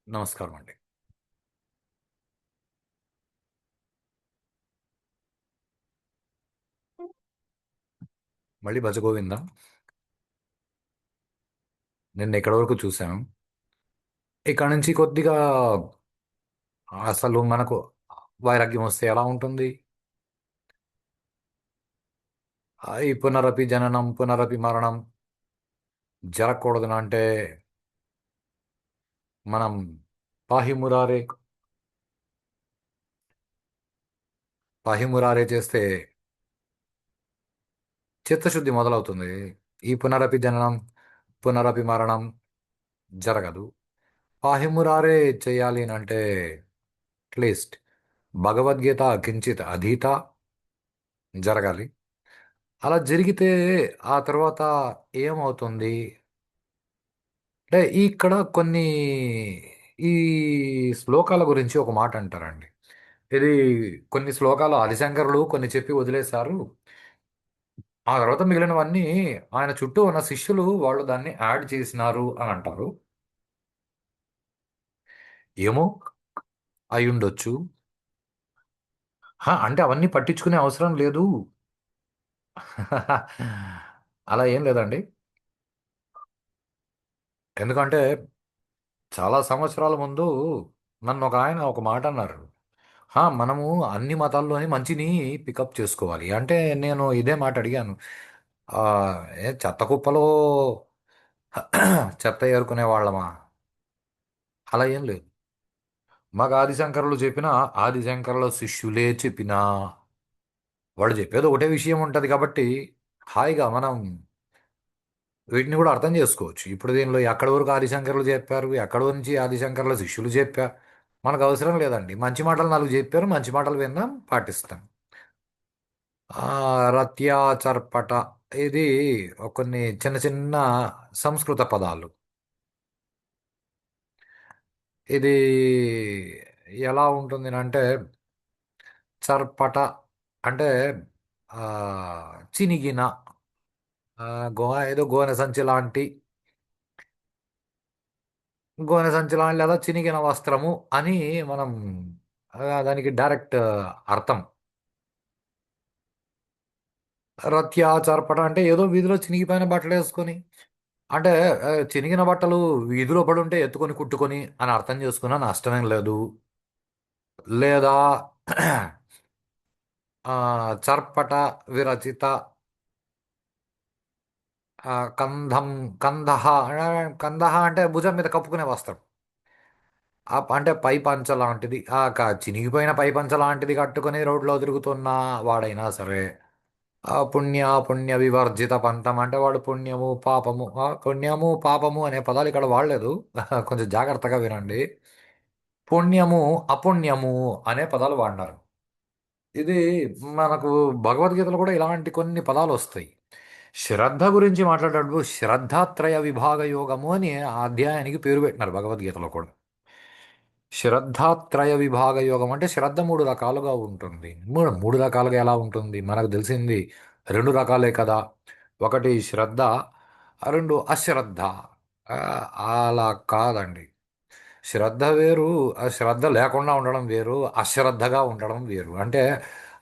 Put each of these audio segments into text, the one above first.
నమస్కారం అండి. మళ్ళీ భజగోవిందం. నిన్న ఎక్కడి వరకు చూసాం. ఇక్కడ నుంచి కొద్దిగా అసలు మనకు వైరాగ్యం వస్తే ఎలా ఉంటుంది? ఈ పునరపి జననం పునరపి మరణం జరగకూడదు అంటే మనం పాహిమురారే పాహిమురారే చేస్తే చిత్తశుద్ధి మొదలవుతుంది. ఈ పునరపి జననం పునరపి మరణం జరగదు. పాహిమురారే చేయాలి అని అంటే అట్లీస్ట్ భగవద్గీత కించిత్ అధీత జరగాలి. అలా జరిగితే ఆ తర్వాత ఏమవుతుంది అంటే ఇక్కడ కొన్ని ఈ శ్లోకాల గురించి ఒక మాట అంటారండి. ఇది కొన్ని శ్లోకాలు ఆదిశంకరులు కొన్ని చెప్పి వదిలేశారు. ఆ తర్వాత మిగిలినవన్నీ ఆయన చుట్టూ ఉన్న శిష్యులు వాళ్ళు దాన్ని యాడ్ చేసినారు అని అంటారు. ఏమో అయ్యుండొచ్చు. అంటే అవన్నీ పట్టించుకునే అవసరం లేదు. అలా ఏం లేదండి. ఎందుకంటే చాలా సంవత్సరాల ముందు నన్ను ఒక ఆయన ఒక మాట అన్నారు. మనము అన్ని మతాల్లోని మంచిని పికప్ చేసుకోవాలి అంటే నేను ఇదే మాట అడిగాను. ఆ, చెత్త కుప్పలో చెత్త ఏరుకునే వాళ్ళమా? అలా ఏం లేదు. మాకు ఆదిశంకరులు చెప్పిన ఆదిశంకరుల శిష్యులే చెప్పినా వాడు చెప్పేది ఒకటే విషయం ఉంటది కాబట్టి హాయిగా మనం వీటిని కూడా అర్థం చేసుకోవచ్చు. ఇప్పుడు దీనిలో ఎక్కడి వరకు ఆదిశంకరులు చెప్పారు, ఎక్కడి నుంచి ఆదిశంకరుల శిష్యులు చెప్పారు, మనకు అవసరం లేదండి. మంచి మాటలు నాలుగు చెప్పారు, మంచి మాటలు విన్నాం, పాటిస్తాం. రత్యాచర్పట ఇది కొన్ని చిన్న చిన్న సంస్కృత పదాలు. ఇది ఎలా ఉంటుంది అంటే చర్పట అంటే ఆ, చినిగిన ఏదో గోనె సంచి లాంటి లేదా చినిగిన వస్త్రము అని మనం దానికి డైరెక్ట్ అర్థం. రత్యాచర్పట అంటే ఏదో వీధిలో చినిగిపోయిన బట్టలు వేసుకొని అంటే చినిగిన బట్టలు వీధిలో పడి ఉంటే ఎత్తుకొని కుట్టుకొని అని అర్థం చేసుకున్నా నష్టమేం లేదు. లేదా చర్పట విరచిత కంధం కందహ కందహ అంటే భుజం మీద కప్పుకునే వస్త్రం. అంటే పై పంచ లాంటిది చినిగిపోయిన పై పంచ లాంటిది కట్టుకొని రోడ్లో తిరుగుతున్న వాడైనా సరే పుణ్య వివర్జిత పంతం అంటే వాడు పుణ్యము పాపము పుణ్యము పాపము అనే పదాలు ఇక్కడ వాడలేదు. కొంచెం జాగ్రత్తగా వినండి. పుణ్యము అపుణ్యము అనే పదాలు వాడినారు. ఇది మనకు భగవద్గీతలో కూడా ఇలాంటి కొన్ని పదాలు వస్తాయి. శ్రద్ధ గురించి మాట్లాడేటప్పుడు శ్రద్ధాత్రయ విభాగ యోగము అని ఆ అధ్యాయానికి పేరు పెట్టినారు భగవద్గీతలో కూడా. శ్రద్ధాత్రయ విభాగ యోగం అంటే శ్రద్ధ మూడు రకాలుగా ఉంటుంది. మూడు మూడు రకాలుగా ఎలా ఉంటుంది మనకు తెలిసింది రెండు రకాలే కదా. ఒకటి శ్రద్ధ, రెండు అశ్రద్ధ. ఆ, అలా కాదండి. శ్రద్ధ వేరు, శ్రద్ధ లేకుండా ఉండడం వేరు, అశ్రద్ధగా ఉండడం వేరు. అంటే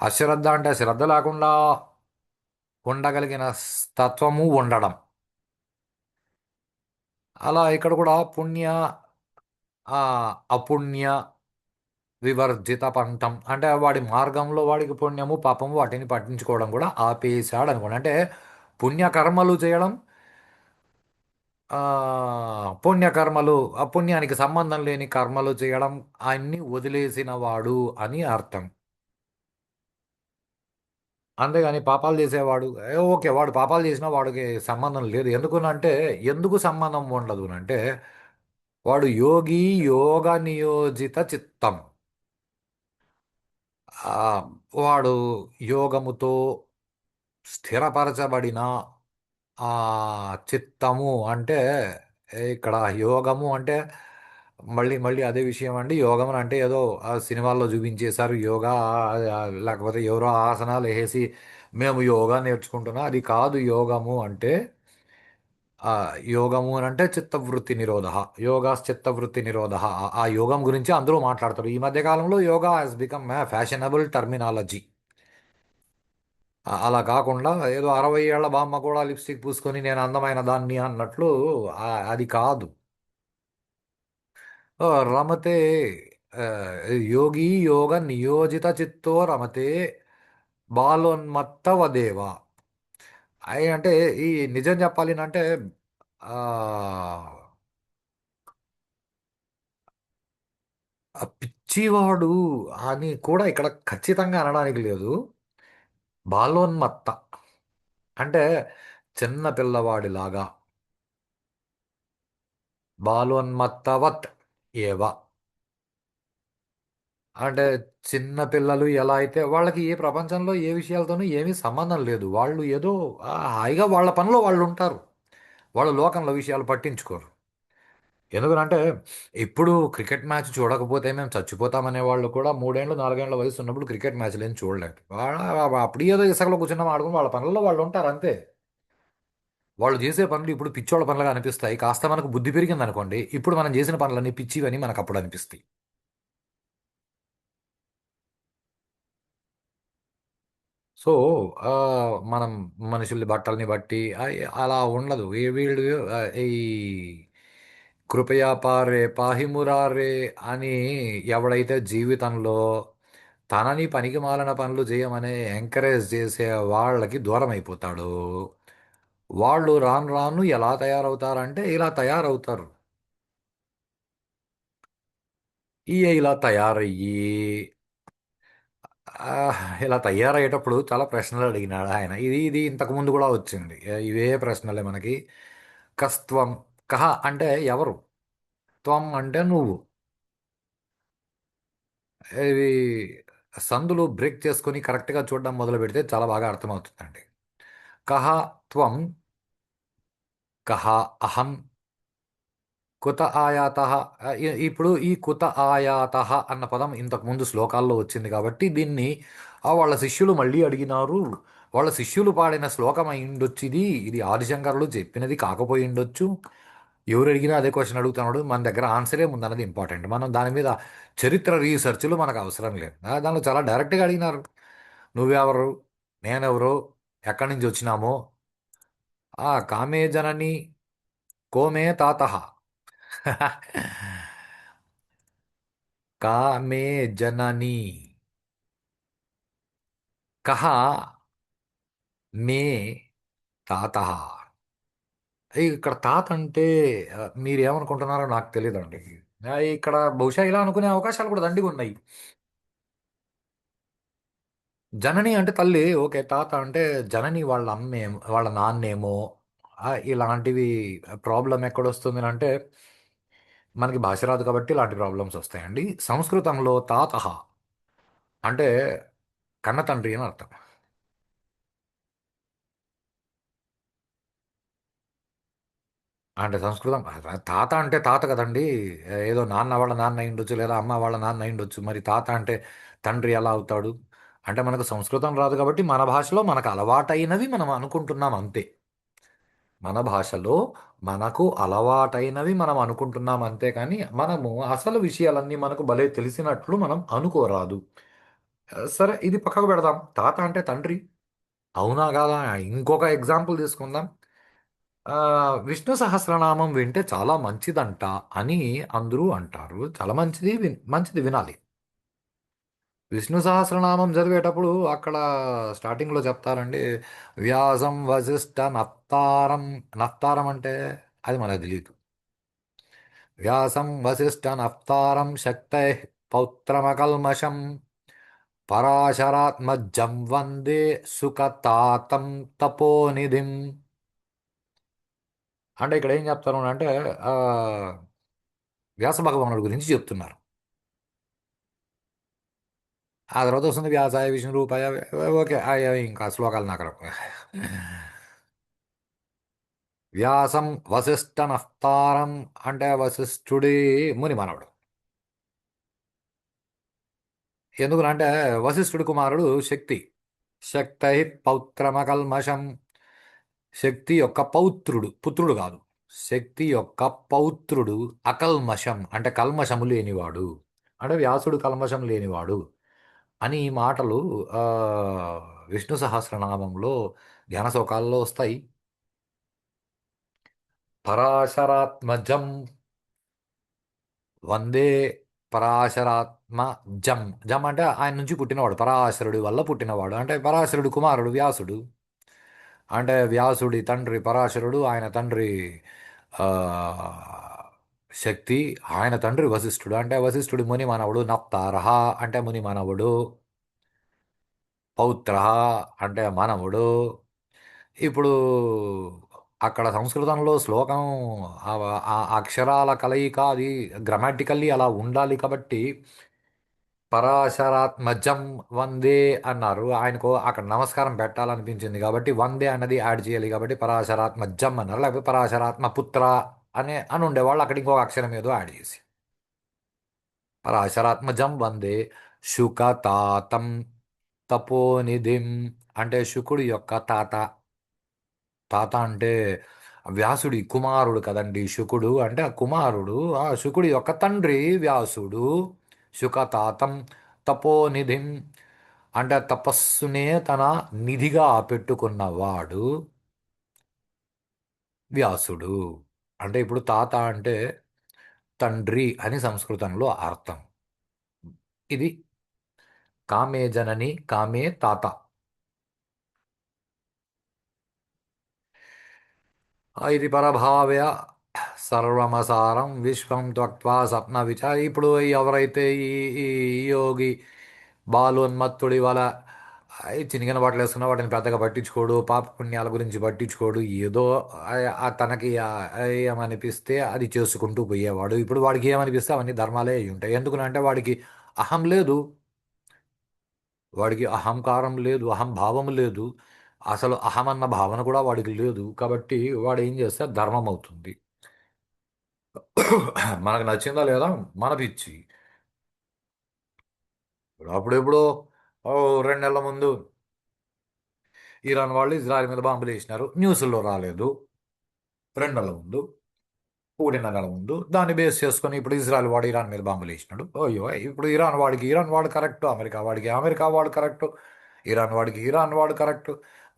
అశ్రద్ధ అంటే శ్రద్ధ లేకుండా ఉండగలిగిన తత్వము ఉండడం. అలా ఇక్కడ కూడా పుణ్య ఆ, అపుణ్య వివర్జిత పంతం అంటే వాడి మార్గంలో వాడికి పుణ్యము పాపము వాటిని పట్టించుకోవడం కూడా ఆపేశాడు అనుకోండి. అంటే పుణ్యకర్మలు చేయడం ఆ, పుణ్యకర్మలు ఆ పుణ్యానికి సంబంధం లేని కర్మలు చేయడం అన్ని వదిలేసిన వాడు అని అర్థం. అంతేగాని పాపాలు చేసేవాడు ఓకే వాడు పాపాలు చేసినా వాడికి సంబంధం లేదు. ఎందుకునంటే ఎందుకు సంబంధం ఉండదు అంటే వాడు యోగి యోగ నియోజిత చిత్తం. ఆ, వాడు యోగముతో స్థిరపరచబడిన ఆ చిత్తము అంటే ఇక్కడ యోగము అంటే మళ్ళీ మళ్ళీ అదే విషయం అండి. యోగం అంటే ఏదో ఆ సినిమాల్లో చూపించేశారు యోగా లేకపోతే ఎవరో ఆసనాలు వేసి మేము యోగా నేర్చుకుంటున్నా అది కాదు. యోగము అంటే ఆ యోగము అని అంటే చిత్తవృత్తి నిరోధ, చిత్తవృత్తి నిరోధ. ఆ యోగం గురించి అందరూ మాట్లాడతారు. ఈ మధ్య కాలంలో yoga has become fashionable terminology. అలా కాకుండా ఏదో 60 ఏళ్ల బామ్మ కూడా లిప్స్టిక్ పూసుకొని నేను అందమైన దాన్ని అన్నట్లు అది కాదు. రమతే ఆ, యోగి యోగ నియోజిత చిత్తో రమతే బాలోన్మత్త వదేవ. అయి అంటే ఈ నిజం చెప్పాలి అంటే ఆ ఆ పిచ్చివాడు అని కూడా ఇక్కడ ఖచ్చితంగా అనడానికి లేదు. బాలోన్మత్త అంటే చిన్న పిల్లవాడిలాగా. బాలోన్మత్తవత్ ఏవ అంటే చిన్న పిల్లలు ఎలా అయితే వాళ్ళకి ఏ ప్రపంచంలో ఏ విషయాలతోనూ ఏమీ సంబంధం లేదు. వాళ్ళు ఏదో హాయిగా వాళ్ళ పనిలో వాళ్ళు ఉంటారు. వాళ్ళు లోకంలో విషయాలు పట్టించుకోరు. ఎందుకంటే ఇప్పుడు క్రికెట్ మ్యాచ్ చూడకపోతే మేము చచ్చిపోతామనే వాళ్ళు కూడా 3 ఏళ్ళు 4 ఏళ్ల వయసు ఉన్నప్పుడు క్రికెట్ మ్యాచ్లు ఏం చూడలేదు. అప్పుడు ఏదో ఇసుకలో కూర్చున్నాం ఆడుకుని వాళ్ళ పనుల్లో వాళ్ళు ఉంటారు అంతే. వాళ్ళు చేసే పనులు ఇప్పుడు పిచ్చోళ్ళ పనులుగా అనిపిస్తాయి. కాస్త మనకు బుద్ధి పెరిగింది అనుకోండి, ఇప్పుడు మనం చేసిన పనులన్నీ పిచ్చివని మనకు అప్పుడు అనిపిస్తాయి. సో ఆ, మనం మనుషుల్ని బట్టల్ని బట్టి అలా ఉండదు. వీళ్ళు ఈ కృపయా పారే పాహిమురారే అని ఎవడైతే జీవితంలో తనని పనికి మాలిన పనులు చేయమని ఎంకరేజ్ చేసే వాళ్ళకి దూరం అయిపోతాడు. వాళ్ళు రాను రాను ఎలా తయారవుతారంటే ఇలా తయారవుతారు. ఇలా తయారయ్యి ఆ, ఇలా తయారయ్యేటప్పుడు చాలా ప్రశ్నలు అడిగినాడు ఆయన. ఇది ఇది ఇంతకు ముందు కూడా వచ్చింది. ఇవే ప్రశ్నలే మనకి. కస్త్వం, కహ అంటే ఎవరు, త్వం అంటే నువ్వు. ఇవి సందులు బ్రేక్ చేసుకొని కరెక్ట్గా చూడడం మొదలు పెడితే చాలా బాగా అర్థమవుతుందండి. కహ, త్వం, కహ, అహం, కుత ఆయాత. ఇప్పుడు ఈ కుత ఆయాత అన్న పదం ఇంతకు ముందు శ్లోకాల్లో వచ్చింది కాబట్టి దీన్ని వాళ్ళ శిష్యులు మళ్ళీ అడిగినారు. వాళ్ళ శిష్యులు పాడిన శ్లోకం అయి ఉండొచ్చు ఇది. ఇది ఆదిశంకరులు చెప్పినది కాకపోయి ఉండొచ్చు. ఎవరు అడిగినా అదే క్వశ్చన్ అడుగుతున్నాడు. మన దగ్గర ఆన్సరే ముందన్నది ఇంపార్టెంట్. మనం దాని మీద చరిత్ర రీసెర్చ్లు మనకు అవసరం లేదు. దానిలో చాలా డైరెక్ట్గా అడిగినారు. నువ్వెవరు, నేనెవరు, ఎక్కడి నుంచి వచ్చినామో. కామే జనని కోమే తాత. का मे जननी, कहा మే తాత. ఇక్కడ తాత అంటే మీరు ఏమనుకుంటున్నారో నాకు తెలియదండి. ఇక్కడ బహుశా ఇలా అనుకునే అవకాశాలు కూడా దండిగా ఉన్నాయి. జనని అంటే తల్లి, ఓకే. తాత అంటే జనని వాళ్ళ అమ్మేమో వాళ్ళ నాన్నేమో. ఇలాంటివి ప్రాబ్లం ఎక్కడొస్తుంది అంటే మనకి భాష రాదు కాబట్టి ఇలాంటి ప్రాబ్లమ్స్ వస్తాయండి. సంస్కృతంలో తాత అంటే కన్న తండ్రి అని అర్థం. అంటే సంస్కృతం తాత అంటే తాత కదండి. ఏదో నాన్న వాళ్ళ నాన్న అయి ఉండొచ్చు, లేదా అమ్మ వాళ్ళ నాన్న అయి ఉండొచ్చు. మరి తాత అంటే తండ్రి ఎలా అవుతాడు? అంటే మనకు సంస్కృతం రాదు కాబట్టి మన భాషలో మనకు అలవాటైనవి మనం అనుకుంటున్నాం అంతే. మన భాషలో మనకు అలవాటైనవి మనం అనుకుంటున్నాం అంతే, కానీ మనము అసలు విషయాలన్నీ మనకు భలే తెలిసినట్లు మనం అనుకోరాదు. సరే, ఇది పక్కకు పెడదాం. తాత అంటే తండ్రి అవునా కాదా? ఇంకొక ఎగ్జాంపుల్ తీసుకుందాం. ఆ, విష్ణు సహస్రనామం వింటే చాలా మంచిదంట అని అందరూ అంటారు. చాలా మంచిది, మంచిది వినాలి. విష్ణు సహస్రనామం చదివేటప్పుడు అక్కడ స్టార్టింగ్లో చెప్తారండి, వ్యాసం వశిష్ఠ నప్తారం. నప్తారం అంటే అది మనకు తెలియదు. వ్యాసం వశిష్ఠ నప్తారం శక్తై పౌత్రమకల్మషం పరాశరాత్మజం వందే సుఖతాతం తపోనిధిం. అంటే ఇక్కడ ఏం చెప్తారు అంటే ఆ, వ్యాస భగవానుడి గురించి చెప్తున్నారు. ఆ తర్వాత వస్తుంది వ్యాసాయ విష్ణు రూపాయ. ఓకే, ఇంకా శ్లోకాలు నాకు రావు. వ్యాసం వశిష్ఠ నఫ్తారం అంటే వశిష్ఠుడి ముని మనవడు. ఎందుకునంటే వశిష్ఠుడి కుమారుడు శక్తి. శక్తై పౌత్రమకల్మషం. శక్తి యొక్క పౌత్రుడు, పుత్రుడు కాదు. శక్తి యొక్క పౌత్రుడు, అకల్మషం అంటే కల్మషము లేనివాడు, అంటే వ్యాసుడు కల్మషం లేనివాడు అని ఈ మాటలు ఆ, విష్ణు సహస్రనామంలో ధ్యాన శ్లోకాల్లో వస్తాయి. పరాశరాత్మజం వందే, పరాశరాత్మ జం. జం అంటే ఆయన నుంచి పుట్టినవాడు, పరాశరుడి వల్ల పుట్టినవాడు, అంటే పరాశరుడు కుమారుడు వ్యాసుడు. అంటే వ్యాసుడి తండ్రి పరాశరుడు, ఆయన తండ్రి ఆ, శక్తి, ఆయన తండ్రి వశిష్ఠుడు, అంటే వశిష్ఠుడి ముని మనవుడు. నప్తారహ అంటే ముని మనవుడు. పౌత్ర అంటే మనవుడు. ఇప్పుడు అక్కడ సంస్కృతంలో శ్లోకం ఆ ఆ అక్షరాల కలయిక అది గ్రామాటికల్లీ అలా ఉండాలి కాబట్టి పరాశరాత్మజం వందే అన్నారు. ఆయనకు అక్కడ నమస్కారం పెట్టాలనిపించింది కాబట్టి వందే అన్నది యాడ్ చేయాలి కాబట్టి పరాశరాత్మజం అన్నారు. లేకపోతే పరాశరాత్మ పుత్ర అని ఉండేవాళ్ళు, అక్కడ ఇంకొక అక్షరం ఏదో యాడ్ చేసి పరాశరాత్మజం వందే. శుకతాతం తపోనిధిం అంటే శుకుడి యొక్క తాత. తాత అంటే వ్యాసుడి కుమారుడు కదండి శుకుడు, అంటే ఆ కుమారుడు, ఆ శుకుడి యొక్క తండ్రి వ్యాసుడు. శుకతాతం తపోనిధిం అంటే తపస్సునే తన నిధిగా పెట్టుకున్నవాడు వ్యాసుడు. అంటే ఇప్పుడు తాత అంటే తండ్రి అని సంస్కృతంలో అర్థం. ఇది కామే జనని కామే తాత. ఇది పరభావ్య సర్వమసారం విశ్వం త్వక్వా స్వప్న విచార. ఇప్పుడు ఎవరైతే ఈ ఈ యోగి బాలోన్మత్తుడి వల ఈ చినిగిన బట్టలు వేసుకున్న వాటిని పెద్దగా పట్టించుకోడు, పాప పుణ్యాల గురించి పట్టించుకోడు, ఏదో తనకి ఏమనిపిస్తే అది చేసుకుంటూ పోయేవాడు. ఇప్పుడు వాడికి ఏమనిపిస్తే అవన్నీ ధర్మాలే అయి ఉంటాయి. ఎందుకంటే వాడికి అహం లేదు, వాడికి అహంకారం లేదు, అహంభావం లేదు, అసలు అహం అన్న భావన కూడా వాడికి లేదు. కాబట్టి వాడు ఏం చేస్తే ధర్మం అవుతుంది. మనకు నచ్చిందా లేదా మన పిచ్చి. అప్పుడెప్పుడో ఓ 2 నెలల ముందు ఇరాన్ వాళ్ళు ఇజ్రాయెల్ మీద బాంబులు వేసినారు, న్యూస్లో రాలేదు. 2 నెలల ముందు, 1.5 నెలల ముందు దాన్ని బేస్ చేసుకొని ఇప్పుడు ఇజ్రాయెల్ వాడు ఇరాన్ మీద బాంబులు వేసినాడు. అయ్యో, ఇప్పుడు ఇరాన్ వాడికి ఇరాన్ వాడు కరెక్ట్, అమెరికా వాడికి అమెరికా వాడు కరెక్ట్, ఇరాన్ వాడికి ఇరాన్ వాడు కరెక్ట్.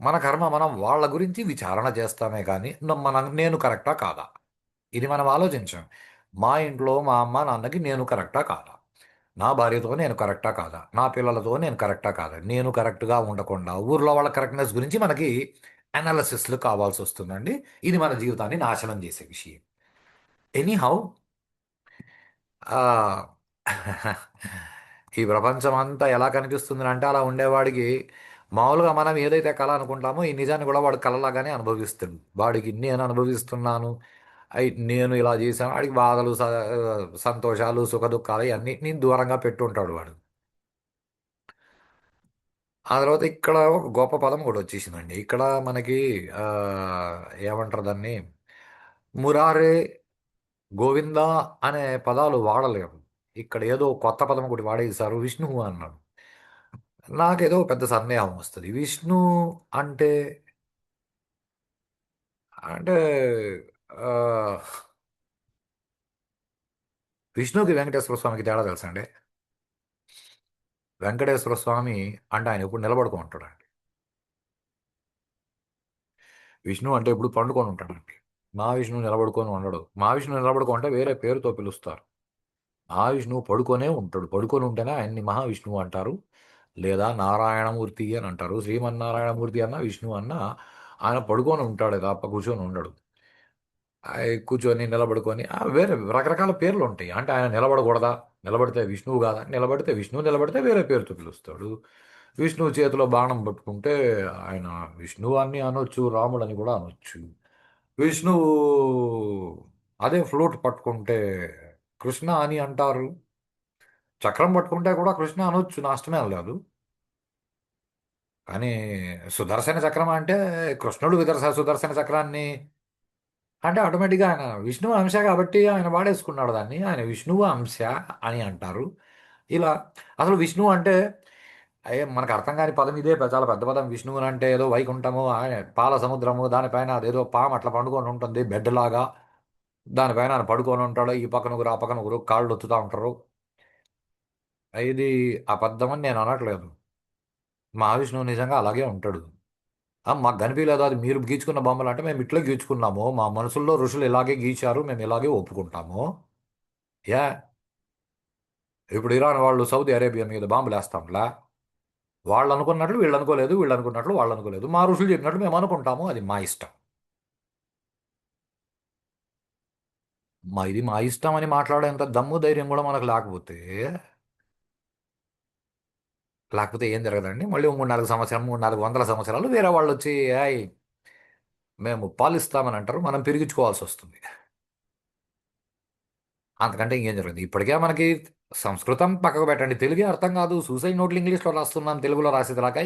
మన కర్మ మనం వాళ్ళ గురించి విచారణ చేస్తామే కానీ నేను కరెక్టా కాదా, ఇది మనం ఆలోచించాం. మా ఇంట్లో మా అమ్మ నాన్నకి నేను కరెక్టా కాదా, నా భార్యతో నేను కరెక్టా కాదా, నా పిల్లలతో నేను కరెక్టా కాదా, నేను కరెక్ట్గా ఉండకుండా ఊర్లో వాళ్ళ కరెక్ట్నెస్ గురించి మనకి అనాలిసిస్లు కావాల్సి వస్తుందండి. ఇది మన జీవితాన్ని నాశనం చేసే విషయం. ఎనీహౌ, ఈ ప్రపంచం అంతా ఎలా కనిపిస్తుంది అంటే అలా ఉండేవాడికి మామూలుగా మనం ఏదైతే కళ అనుకుంటామో ఈ నిజాన్ని కూడా వాడు కళలాగానే అనుభవిస్తాడు. వాడికి నేను అనుభవిస్తున్నాను, నేను ఇలా చేశాను, వాడికి బాధలు సంతోషాలు సుఖ దుఃఖాలు అన్నిటినీ దూరంగా పెట్టుంటాడు వాడు. ఆ తర్వాత ఇక్కడ ఒక గొప్ప పదం కూడా వచ్చేసిందండి. ఇక్కడ మనకి ఆ, ఏమంటారు దాన్ని, మురారే గోవింద అనే పదాలు వాడలేము. ఇక్కడ ఏదో కొత్త పదం ఒకటి వాడేశారు, విష్ణువు అన్నాడు. నాకేదో పెద్ద సందేహం వస్తుంది. విష్ణు అంటే అంటే ఆ, విష్ణుకి వెంకటేశ్వర స్వామికి తేడా తెలుసా అండి? వెంకటేశ్వర స్వామి అంటే ఆయన ఎప్పుడు నిలబడుకో ఉంటాడండి. విష్ణు అంటే ఎప్పుడు పండుకొని ఉంటాడండి. మహావిష్ణువు నిలబడుకొని ఉండడు. మహావిష్ణువు నిలబడుకో అంటే వేరే పేరుతో పిలుస్తారు. మహావిష్ణువు పడుకొనే ఉంటాడు. పడుకొని ఉంటేనే ఆయన్ని మహావిష్ణువు అంటారు, లేదా నారాయణమూర్తి అని అంటారు. శ్రీమన్నారాయణమూర్తి అన్న విష్ణువు అన్న ఆయన పడుకొని ఉంటాడు తప్ప కూర్చొని ఉండడు. కూర్చొని నిలబడుకొని వేరే రకరకాల పేర్లు ఉంటాయి. అంటే ఆయన నిలబడకూడదా, నిలబడితే విష్ణువు కాదా, నిలబడితే విష్ణువు, నిలబడితే వేరే పేరుతో పిలుస్తాడు. విష్ణువు చేతిలో బాణం పట్టుకుంటే ఆయన విష్ణువు అని అనొచ్చు, రాముడు అని కూడా అనొచ్చు. విష్ణువు అదే ఫ్లూట్ పట్టుకుంటే కృష్ణ అని అంటారు. చక్రం పట్టుకుంటే కూడా కృష్ణ అనొచ్చు, నష్టమే లేదు. కానీ సుదర్శన చక్రం అంటే కృష్ణుడు సుదర్శన చక్రాన్ని అంటే ఆటోమేటిక్గా ఆయన విష్ణువు అంశ కాబట్టి ఆయన వాడేసుకున్నాడు దాన్ని. ఆయన విష్ణువు అంశ అని అంటారు. ఇలా అసలు విష్ణువు అంటే అయ్యే మనకు అర్థం కాని పదం ఇదే చాలా పెద్ద పదం. విష్ణువు అంటే ఏదో వైకుంఠము, ఆయన పాల సముద్రము, దానిపైన అదేదో పాము అట్లా పండుకొని ఉంటుంది బెడ్ లాగా. దానిపైన ఆయన పడుకొని ఉంటాడు, ఈ పక్కన ఒకరు ఆ పక్కన ఒకరు కాళ్ళు ఒత్తుతా ఉంటారు. ఇది అబద్ధమని నేను అనట్లేదు. మహావిష్ణువు నిజంగా అలాగే ఉంటాడు. మాకు కనిపించలేదు, అది మీరు గీచుకున్న బొమ్మలు అంటే మేము ఇట్లా గీచుకున్నాము, మా మనసుల్లో ఋషులు ఇలాగే గీచారు, మేము ఇలాగే ఒప్పుకుంటాము. యా, ఇప్పుడు ఇరాన్ వాళ్ళు సౌదీ అరేబియా మీద బాంబులు వేస్తాంలా, వాళ్ళు అనుకున్నట్లు వీళ్ళు అనుకోలేదు, వీళ్ళు అనుకున్నట్లు వాళ్ళు అనుకోలేదు, మా ఋషులు చెప్పినట్లు మేము అనుకుంటాము, అది మా ఇష్టం. ఇది మా ఇష్టం అని మాట్లాడేంత దమ్ము ధైర్యం కూడా మనకు లేకపోతే ఏం జరగదండి. మళ్ళీ 3 4 సంవత్సరం, 3 4 వందల సంవత్సరాలు వేరే వాళ్ళు వచ్చి "ఏయ్, మేము పాలిస్తామని అంటారు, మనం పెరిగించుకోవాల్సి వస్తుంది. అంతకంటే ఇంకేం జరగదు. ఇప్పటికే మనకి సంస్కృతం పక్కకు పెట్టండి, తెలుగే అర్థం కాదు. సూసైడ్ నోట్లు ఇంగ్లీష్లో రాస్తున్నాం, తెలుగులో రాసేదాకా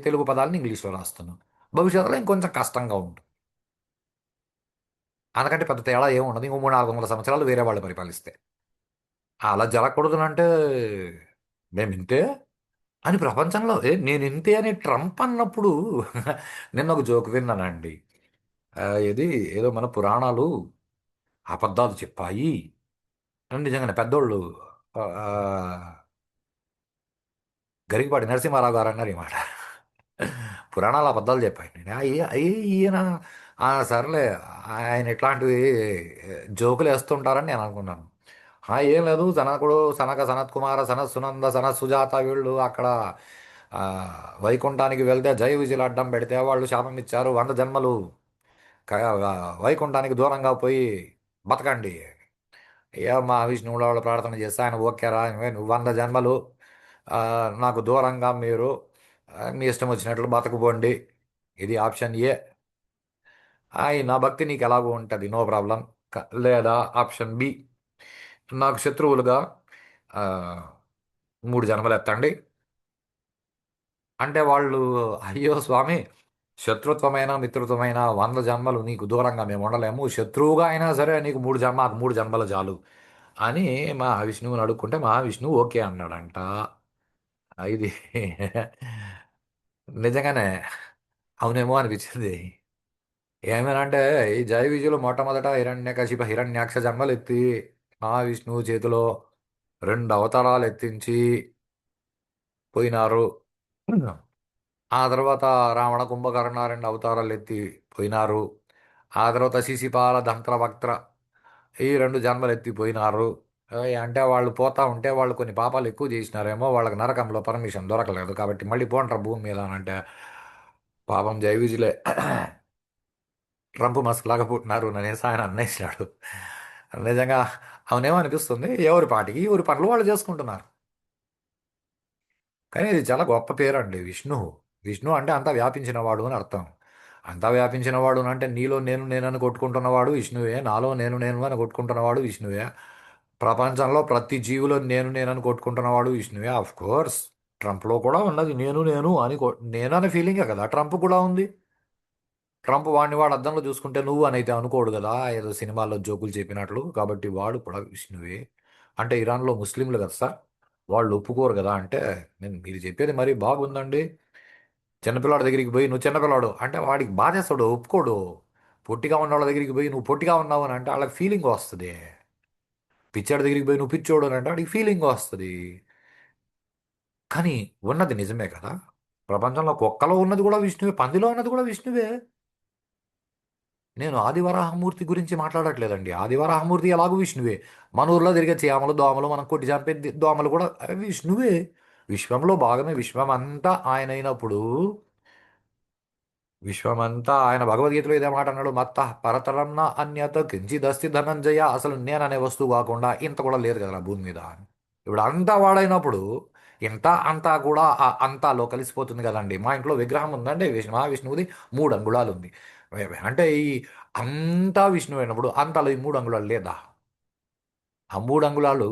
తెలుగు పదాలను ఇంగ్లీష్లో రాస్తున్నాం. భవిష్యత్తులో ఇంకొంచెం కష్టంగా ఉంటుంది. అందుకంటే పెద్ద తేడా ఏమి ఉండదు. ఇంకో 3 4 వందల సంవత్సరాలు వేరే వాళ్ళు పరిపాలిస్తే అలా జరగకూడదు అంటే మేము ఇంతే అని ప్రపంచంలో నేను ఇంతే అని ట్రంప్ అన్నప్పుడు నిన్న ఒక జోక్ విన్నానండి. ఇది ఏదో మన పురాణాలు అబద్ధాలు చెప్పాయి అని నిజంగానే పెద్దోళ్ళు ఆ, ఆ, గరికపాటి నరసింహారావు గారు అన్నారు ఈ మాట. పురాణాలు అబద్ధాలు చెప్పాయి. నేను ఈయన సర్లే, ఆయన ఇట్లాంటివి జోకులు వేస్తుంటారని నేను అనుకున్నాను. ఏం లేదు, సనకుడు సనక సనత్ కుమార సనత్ సునంద సనత్ సుజాత వీళ్ళు అక్కడ ఆ, వైకుంఠానికి వెళ్తే జయ విజయులు అడ్డం పెడితే వాళ్ళు శాపం ఇచ్చారు, 100 జన్మలు క- వైకుంఠానికి దూరంగా పోయి బతకండి. మా విష్ణువులో వాళ్ళు ప్రార్థన చేస్తే ఆయన ఓకేరా, నువ్వు 100 జన్మలు ఆ, నాకు దూరంగా మీరు మీ ఇష్టం వచ్చినట్లు బతకపోండి. ఇది ఆప్షన్ ఏ. నా భక్తి నీకు ఎలాగో ఉంటుంది, నో ప్రాబ్లం. లేదా ఆప్షన్ బి, నాకు శత్రువులుగా ఆ, 3 జన్మలు ఎత్తండి. అంటే వాళ్ళు అయ్యో స్వామి, శత్రుత్వమైన మిత్రుత్వమైన 100 జన్మలు నీకు దూరంగా మేము ఉండలేము, శత్రువుగా అయినా సరే నీకు 3 జన్మలు చాలు అని మహావిష్ణువుని అడుక్కుంటే మహావిష్ణువు ఓకే అన్నాడంట. ఇది నిజంగానే అవునేమో అనిపించింది. ఏమేనంటే ఈ జయ విజయులు మొట్టమొదట హిరణ్యకశిప హిరణ్యాక్ష జన్మలు ఎత్తి మహావిష్ణువు చేతిలో 2 అవతారాలు ఎత్తించి పోయినారు. ఆ తర్వాత రావణ కుంభకర్ణ 2 అవతారాలు ఎత్తి పోయినారు. ఆ తర్వాత శిశిపాల దంత్రవక్త్ర ఈ 2 జన్మలు ఎత్తిపోయినారు. అంటే వాళ్ళు పోతా ఉంటే వాళ్ళు కొన్ని పాపాలు ఎక్కువ చేసినారేమో, వాళ్ళకి నరకంలో పర్మిషన్ దొరకలేదు కాబట్టి మళ్ళీ పోంటారు భూమి మీద అని అంటే పాపం జై విజిలే ట్రంప్ మస్క్ లాగా పుట్టినారు అనేసి ఆయన అన్నేసినాడు. నిజంగా అవునేమో అనిపిస్తుంది. ఎవరి పాటికి ఎవరి పనులు వాళ్ళు చేసుకుంటున్నారు. కానీ ఇది చాలా గొప్ప పేరు అండి, విష్ణు. విష్ణు అంటే అంతా వ్యాపించినవాడు అని అర్థం. అంతా వ్యాపించినవాడు అంటే నీలో నేను నేనని కొట్టుకుంటున్నవాడు విష్ణువే, నాలో నేను నేను అని కొట్టుకుంటున్నవాడు విష్ణువే, ప్రపంచంలో ప్రతి జీవిలో నేను నేనని కొట్టుకుంటున్నవాడు విష్ణువే. ఆఫ్ కోర్స్ ట్రంప్లో కూడా ఉన్నది నేను నేను అని నేను అనే ఫీలింగే కదా ట్రంప్ కూడా ఉంది. ట్రంప్ వాడిని వాడు అద్దంలో చూసుకుంటే నువ్వు అని అయితే అనుకోడు కదా, ఏదో సినిమాల్లో జోకులు చెప్పినట్లు. కాబట్టి వాడు కూడా విష్ణువే. అంటే ఇరాన్లో ముస్లింలు కదా సార్, వాళ్ళు ఒప్పుకోరు కదా అంటే నేను మీరు చెప్పేది మరీ బాగుందండి. చిన్నపిల్లాడి దగ్గరికి పోయి నువ్వు చిన్నపిల్లాడు అంటే వాడికి బాధేస్తాడు, ఒప్పుకోడు. పొట్టిగా ఉన్న వాళ్ళ దగ్గరికి పోయి నువ్వు పొట్టిగా ఉన్నావు అని అంటే వాళ్ళకి ఫీలింగ్ వస్తుంది. పిచ్చాడి దగ్గరికి పోయి నువ్వు పిచ్చోడు అని అంటే వాడికి ఫీలింగ్ వస్తుంది. కానీ ఉన్నది నిజమే కదా. ప్రపంచంలో కుక్కలో ఉన్నది కూడా విష్ణువే, పందిలో ఉన్నది కూడా విష్ణువే. నేను ఆదివరాహమూర్తి గురించి మాట్లాడట్లేదండి. ఆదివరాహమూర్తి ఎలాగో విష్ణువే. మన ఊర్లో తిరిగే చీమలు దోమలు మనం కొట్టి చంపే దోమలు కూడా అవి విష్ణువే. విశ్వంలో భాగమే. విశ్వమంతా ఆయన అయినప్పుడు విశ్వమంతా ఆయన భగవద్గీతలో ఇదే మాట అన్నాడు, మత్త పరతరం నా అన్యత కించిదస్తి ధనంజయ. అసలు నేననే వస్తువు కాకుండా ఇంత కూడా లేదు కదా భూమి మీద. ఇప్పుడు అంతా వాడైనప్పుడు ఇంత అంతా కూడా ఆ అంతాలో కలిసిపోతుంది కదండి. మా ఇంట్లో విగ్రహం ఉందండి, మహావిష్ణువుది 3 అంగుళాలు ఉంది. అంటే ఈ అంతా విష్ణువు అయినప్పుడు అంతలో ఈ 3 అంగుళాలు లేదా? ఆ 3 అంగుళాలు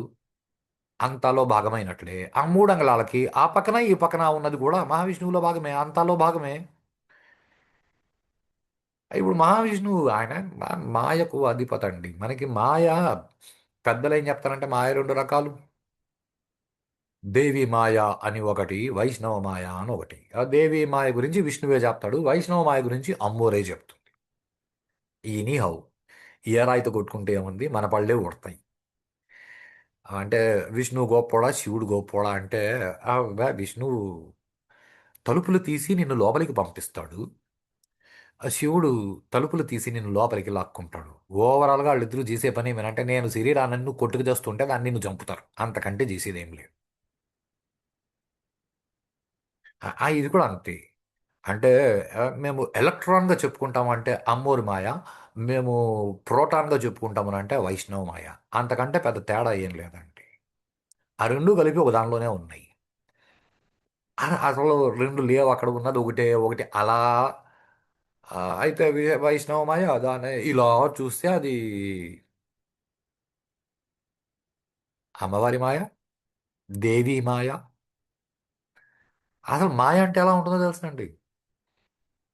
అంతాలో భాగమైనట్లే ఆ 3 అంగుళాలకి ఆ పక్కన ఈ పక్కన ఉన్నది కూడా మహావిష్ణువులో భాగమే, అంతాలో భాగమే. ఇప్పుడు మహావిష్ణువు ఆయన మాయకు అధిపతి అండి. మనకి మాయ పెద్దలు ఏం చెప్తారంటే మాయ 2 రకాలు. దేవి మాయ అని ఒకటి, వైష్ణవ మాయ అని ఒకటి. ఆ దేవి మాయ గురించి విష్ణువే చెప్తాడు, వైష్ణవ మాయ గురించి అమ్మోరే చెప్తుంది. ఎనీ హౌ, ఏ రాయితో కొట్టుకుంటే ఏముంది, మన పళ్ళే ఉడతాయి. అంటే విష్ణువు గొప్పోడా శివుడు గొప్పోడా అంటే, విష్ణువు తలుపులు తీసి నిన్ను లోపలికి పంపిస్తాడు. ఆ శివుడు తలుపులు తీసి నిన్ను లోపలికి లాక్కుంటాడు. ఓవరాల్గా వాళ్ళిద్దరూ చేసే పని ఏమనంటే, నేను శరీరాన్ని నువ్వు కొట్టుకు చేస్తుంటే దాన్ని నిన్ను చంపుతారు, అంతకంటే చేసేది ఏం లేదు. ఇది కూడా అంతే. అంటే మేము ఎలక్ట్రాన్గా చెప్పుకుంటాము అంటే అమ్మోరు మాయ, మేము ప్రోటాన్గా చెప్పుకుంటాము అంటే వైష్ణవ మాయ. అంతకంటే పెద్ద తేడా ఏం లేదండి. ఆ రెండు కలిపి ఒక దానిలోనే ఉన్నాయి. అసలు రెండు లేవు, అక్కడ ఉన్నది ఒకటే ఒకటి అలా. అయితే వైష్ణవ మాయ దాని ఇలా చూస్తే అది అమ్మవారి మాయ, దేవి మాయ. అసలు మాయ అంటే ఎలా ఉంటుందో తెలుసండి.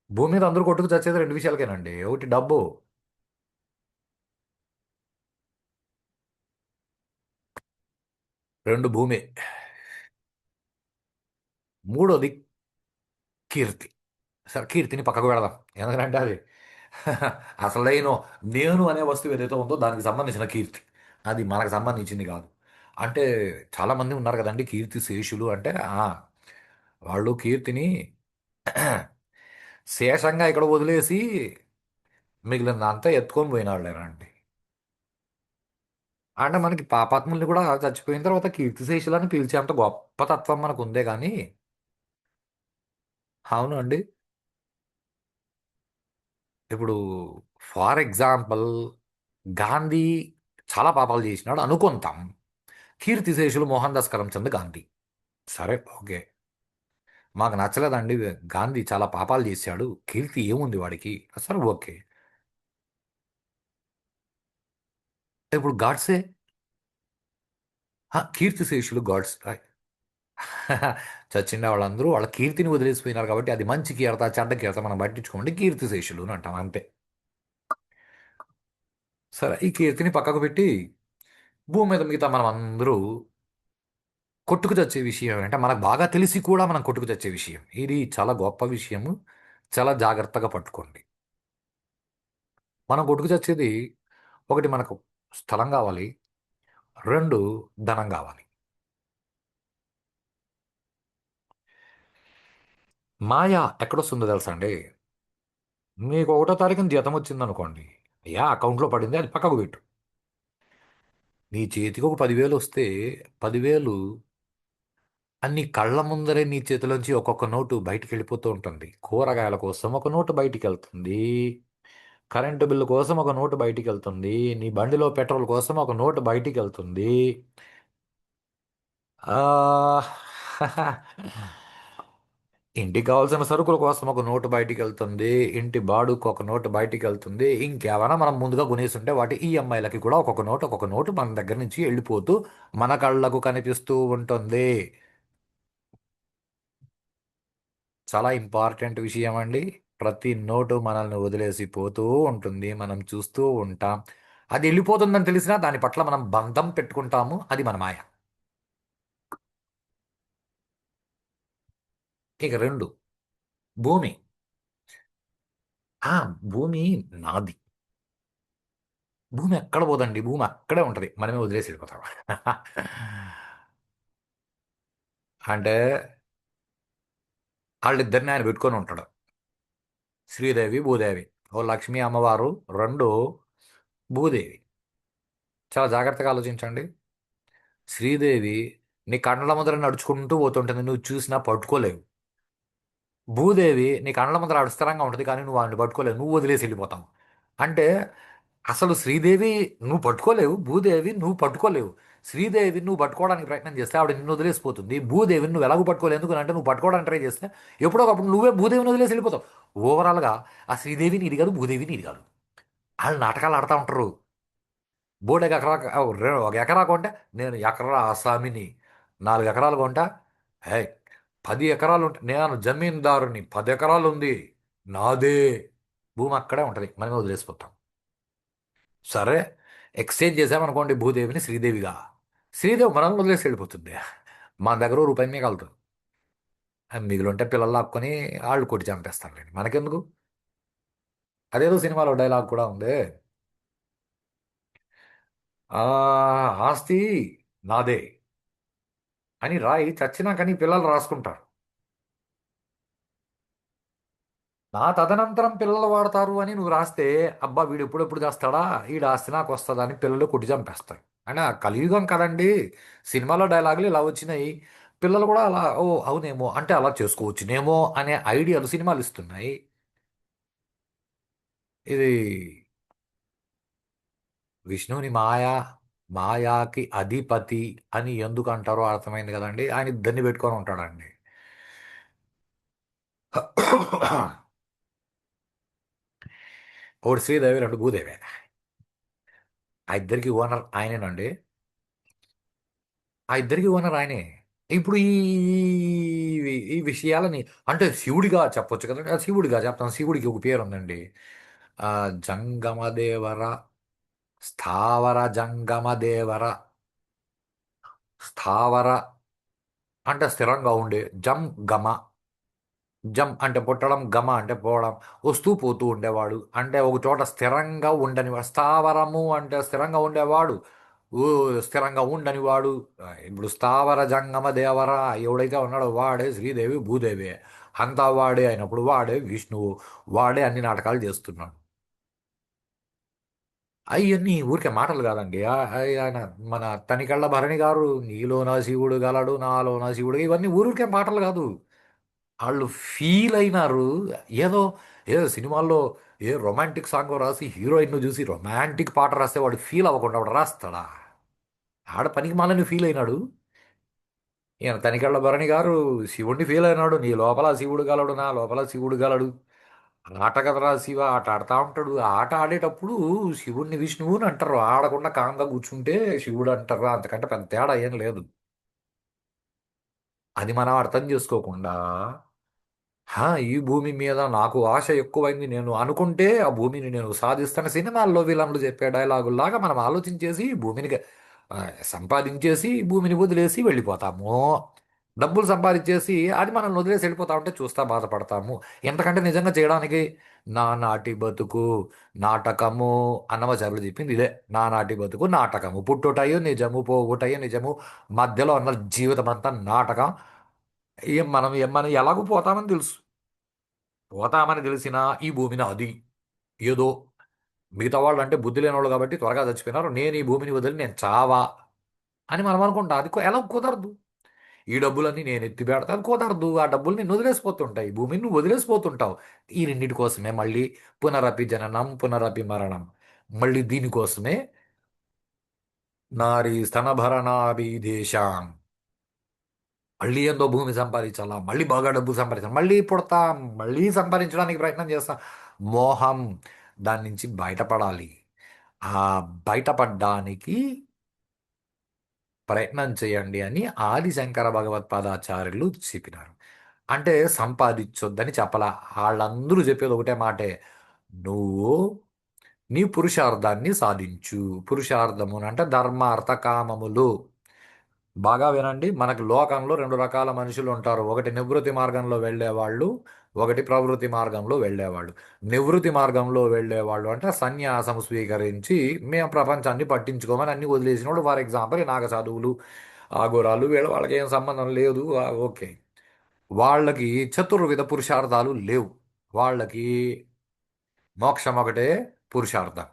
భూమి మీద అందరూ కొట్టుకు చచ్చేది రెండు విషయాలకేనండి. ఒకటి డబ్బు, రెండు భూమి, మూడోది కీర్తి. సరే కీర్తిని పక్కకు పెడదాం, ఎందుకంటే అది అసలు నేను అనే వస్తువు ఏదైతే ఉందో దానికి సంబంధించిన కీర్తి, అది మనకు సంబంధించింది కాదు. అంటే చాలామంది ఉన్నారు కదండి కీర్తి శేషులు అంటే, వాళ్ళు కీర్తిని శేషంగా ఇక్కడ వదిలేసి మిగిలిన అంతా ఎత్తుకొని పోయినాళ్ళేనండి. అంటే మనకి పాపాత్ముల్ని కూడా చచ్చిపోయిన తర్వాత కీర్తిశేషులని పిలిచేంత గొప్ప తత్వం మనకు ఉందే కానీ. అవును అండి. ఇప్పుడు ఫార్ ఎగ్జాంపుల్ గాంధీ చాలా పాపాలు చేసినాడు అనుకుంటాం. కీర్తిశేషులు మోహన్ దాస్ కరమ్చంద్ గాంధీ. సరే ఓకే, మాకు నచ్చలేదండి, గాంధీ చాలా పాపాలు చేశాడు, కీర్తి ఏముంది వాడికి, సరే ఓకే. ఇప్పుడు గాడ్సే, కీర్తిశేషులు గాడ్స్. చచ్చిన వాళ్ళందరూ వాళ్ళ కీర్తిని వదిలేసిపోయినారు కాబట్టి అది మంచి కీర్త చెడ్డ కీర్త మనం పట్టించుకోండి, కీర్తిశేషులు అని అంటాం అంతే. సరే ఈ కీర్తిని పక్కకు పెట్టి భూమి మీద మిగతా మనం అందరూ కొట్టుకు చచ్చే విషయం అంటే మనకు బాగా తెలిసి కూడా మనం కొట్టుకు చచ్చే విషయం, ఇది చాలా గొప్ప విషయము, చాలా జాగ్రత్తగా పట్టుకోండి. మనం కొట్టుకు చచ్చేది, ఒకటి మనకు స్థలం కావాలి, రెండు ధనం కావాలి. మాయ ఎక్కడొస్తుందో తెలుసా అండి. మీకు 1వ తారీఖున జీతం వచ్చిందనుకోండి, అయ్యా అకౌంట్లో పడింది అది పక్కకు పెట్టు. నీ చేతికి ఒక 10,000 వస్తే 10,000 అన్ని కళ్ళ ముందరే నీ చేతిలోంచి ఒక్కొక్క నోటు బయటికి వెళ్ళిపోతూ ఉంటుంది. కూరగాయల కోసం ఒక నోటు బయటికి వెళ్తుంది, కరెంటు బిల్లు కోసం ఒక నోటు బయటికి వెళ్తుంది, నీ బండిలో పెట్రోల్ కోసం ఒక నోటు బయటికి వెళ్తుంది. ఆ, ఇంటికి కావాల్సిన సరుకుల కోసం ఒక నోటు బయటికి వెళ్తుంది, ఇంటి బాడుకు ఒక నోటు బయటికి వెళ్తుంది, ఇంకేమైనా మనం ముందుగా కొనేస్తుంటే వాటి ఈఎంఐలకి కూడా ఒక్కొక్క నోటు మన దగ్గర నుంచి వెళ్ళిపోతూ మన కళ్ళకు కనిపిస్తూ ఉంటుంది. చాలా ఇంపార్టెంట్ విషయం అండి. ప్రతి నోటు మనల్ని వదిలేసి పోతూ ఉంటుంది, మనం చూస్తూ ఉంటాం. అది వెళ్ళిపోతుందని తెలిసినా దాని పట్ల మనం బంధం పెట్టుకుంటాము, అది మన మాయ. ఇక రెండు, భూమి. ఆ భూమి నాది. భూమి ఎక్కడ పోదండి, భూమి అక్కడే ఉంటది, మనమే వదిలేసి వెళ్ళిపోతాం. అంటే వాళ్ళిద్దరిని ఆయన పెట్టుకొని ఉంటాడు, శ్రీదేవి భూదేవి. ఓ లక్ష్మీ అమ్మవారు, రెండు భూదేవి. చాలా జాగ్రత్తగా ఆలోచించండి. శ్రీదేవి నీ కండ్ల ముందర నడుచుకుంటూ పోతుంటుంది, నువ్వు చూసినా పట్టుకోలేవు. భూదేవి నీ కండ్ల ముందర అడుస్తరంగా ఉంటుంది కానీ నువ్వు వాడిని పట్టుకోలేవు, నువ్వు వదిలేసి వెళ్ళిపోతావు. అంటే అసలు శ్రీదేవి నువ్వు పట్టుకోలేవు, భూదేవి నువ్వు పట్టుకోలేవు. శ్రీదేవి నువ్వు పట్టుకోవడానికి ప్రయత్నం చేస్తే ఆవిడ నిన్ను వదిలేసిపోతుంది, భూదేవిని నువ్వు ఎలాగో పట్టుకోలేదు, ఎందుకు అంటే నువ్వు పట్టుకోవడానికి ట్రై చేస్తే ఎప్పుడో ఒకప్పుడు నువ్వే భూదేవిని వదిలేసి వెళ్ళిపోతావు. ఓవరాల్గా ఆ శ్రీదేవి నీది కాదు, భూదేవి నీది కాదు. వాళ్ళు నాటకాలు ఆడుతూ ఉంటారు. బోర్డు ఎకరా, ఒక ఎకరా కొంటే నేను ఎకరా ఆసామిని, 4 ఎకరాలు కొంటా, హే 10 ఎకరాలు ఉంటే నేను జమీందారుని, 10 ఎకరాలు ఉంది నాదే. భూమి అక్కడే ఉంటుంది, మనమే వదిలేసిపోతాం. సరే ఎక్స్చేంజ్ చేసామనుకోండి భూదేవిని శ్రీదేవిగా, శ్రీదేవి మనల్ని వదిలేసి వెళ్ళిపోతుంది. మన దగ్గర ఓ రూపాయి మిగలదు. మిగిలింటే పిల్లలు లాక్కొని వాళ్ళు కొట్టి చంపేస్తారులేండి, మనకెందుకు. అదేదో సినిమాలో డైలాగ్ కూడా ఉంది. ఆ ఆస్తి నాదే అని రాయి చచ్చినాకని పిల్లలు రాసుకుంటారు. నా తదనంతరం పిల్లలు వాడతారు అని నువ్వు రాస్తే, అబ్బా వీడు ఎప్పుడెప్పుడు చేస్తాడా, వీడు ఆస్తి నాకు వస్తుందా అని పిల్లలు కొట్టి చంపేస్తారు. అంటే ఆ కలియుగం కదండి. సినిమాలో డైలాగులు ఇలా వచ్చినాయి. పిల్లలు కూడా అలా ఓ అవునేమో అంటే అలా చేసుకోవచ్చునేమో అనే ఐడియాలు సినిమాలు ఇస్తున్నాయి. ఇది విష్ణువుని మాయాకి అధిపతి అని ఎందుకు అంటారో అర్థమైంది కదండి. ఆయన ఇద్దరిని పెట్టుకొని ఉంటాడండి. ఒకటి శ్రీదేవి, రెండు భూదేవి. ఆ ఇద్దరికి ఓనర్ ఆయనేనండి. ఆ ఇద్దరికి ఓనర్ ఆయనే. ఇప్పుడు ఈ విషయాలని అంటే శివుడిగా చెప్పొచ్చు కదండి. ఆ శివుడిగా చెప్తాను. శివుడికి ఒక పేరు ఉందండి. ఆ జంగమదేవర, స్థావర జంగమదేవర. స్థావర అంటే స్థిరంగా ఉండే, జం గమ. జం అంటే పుట్టడం, గమ అంటే పోవడం, వస్తూ పోతూ ఉండేవాడు అంటే ఒక చోట స్థిరంగా ఉండని స్థావరము అంటే స్థిరంగా ఉండేవాడు. ఊ స్థిరంగా ఉండని వాడు. ఇప్పుడు స్థావర జంగమ దేవర ఎవడైతే ఉన్నాడో వాడే శ్రీదేవి భూదేవి. అంతా వాడే అయినప్పుడు వాడే విష్ణువు. వాడే అన్ని నాటకాలు చేస్తున్నాడు. అవన్నీ ఊరికే మాటలు కాదండి. ఆయన మన తనికెళ్ళ భరణి గారు నీలో నా శివుడు గలడు నాలో నా శివుడు ఇవన్నీ ఊరికే మాటలు కాదు. వాళ్ళు ఫీల్ అయినారు. ఏదో ఏదో సినిమాల్లో ఏ రొమాంటిక్ సాంగ్ రాసి హీరోయిన్ను చూసి రొమాంటిక్ పాట రాస్తే వాడు ఫీల్ అవ్వకుండా వాడు రాస్తాడా. ఆడ పనికి మాలని ఫీల్ అయినాడు. ఈయన తనికెళ్ళ భరణి గారు శివుణ్ణి ఫీల్ అయినాడు. నీ లోపల శివుడు గలడు నా లోపల శివుడు గలడు. ఆట కదరా శివ ఆట ఆడుతూ ఉంటాడు. ఆ ఆట ఆడేటప్పుడు శివుణ్ణి విష్ణువుని అంటారు. ఆడకుండా కాంగా కూర్చుంటే శివుడు అంటారు. అంతకంటే పెద్ద తేడా ఏం లేదు. అది మనం అర్థం చేసుకోకుండా ఈ భూమి మీద నాకు ఆశ ఎక్కువైంది నేను అనుకుంటే ఆ భూమిని నేను సాధిస్తాను సినిమాల్లో విలన్లు చెప్పే డైలాగుల్లాగా మనం ఆలోచించేసి భూమిని ఆ, సంపాదించేసి భూమిని వదిలేసి వెళ్ళిపోతాము. డబ్బులు సంపాదించేసి అది మనల్ని వదిలేసి వెళ్ళిపోతా ఉంటే చూస్తా బాధపడతాము. ఎంతకంటే నిజంగా చేయడానికి నా నాటి బతుకు నాటకము అన్నమాచార్యులు చెప్పింది ఇదే. నా నాటి బతుకు నాటకము, పుట్టుటయు నిజము పోవుటయు నిజము, మధ్యలో ఉన్న జీవితం అంతా నాటకం. మనం ఎలాగూ పోతామని తెలుసు. పోతామని తెలిసినా ఈ భూమిని అది ఏదో మిగతా వాళ్ళు అంటే బుద్ధి లేని వాళ్ళు కాబట్టి త్వరగా చచ్చిపోయినారు, నేను ఈ భూమిని వదిలి నేను చావా అని మనం అనుకుంటాం. అది ఎలా కుదరదు. ఈ డబ్బులన్నీ నేను ఎత్తి పెడతా, అది కుదరదు. ఆ డబ్బులు నేను వదిలేసిపోతుంటాయి, భూమిని నువ్వు వదిలేసిపోతుంటావు. ఈ రెండింటి కోసమే మళ్ళీ పునరపి జననం పునరపి మరణం. మళ్ళీ దీనికోసమే నారీ స్తనభరణాభిదేశాం. మళ్ళీ ఏందో భూమి సంపాదించాలా, మళ్ళీ బాగా డబ్బు సంపాదించాలి, మళ్ళీ పుడతాం, మళ్ళీ సంపాదించడానికి ప్రయత్నం చేస్తాం. మోహం, దాని నుంచి బయటపడాలి. ఆ బయటపడడానికి ప్రయత్నం చేయండి అని ఆది శంకర భగవత్పాదాచార్యులు చెప్పినారు. అంటే సంపాదించొద్దని చెప్పలా. వాళ్ళందరూ చెప్పేది ఒకటే మాటే. నువ్వు నీ పురుషార్థాన్ని సాధించు. పురుషార్థము అంటే ధర్మ అర్థ కామములు. బాగా వినండి. మనకు లోకంలో రెండు రకాల మనుషులు ఉంటారు. ఒకటి నివృత్తి మార్గంలో వెళ్ళేవాళ్ళు, ఒకటి ప్రవృత్తి మార్గంలో వెళ్ళేవాళ్ళు. నివృత్తి మార్గంలో వెళ్ళేవాళ్ళు అంటే సన్యాసం స్వీకరించి మేము ప్రపంచాన్ని పట్టించుకోమని అన్ని వదిలేసిన వాళ్ళు. ఫర్ ఎగ్జాంపుల్ నాగ సాధువులు, ఆగోరాలు, వీళ్ళ వాళ్ళకి ఏం సంబంధం లేదు. ఓకే. వాళ్ళకి చతుర్విధ పురుషార్థాలు లేవు. వాళ్ళకి మోక్షం ఒకటే పురుషార్థం.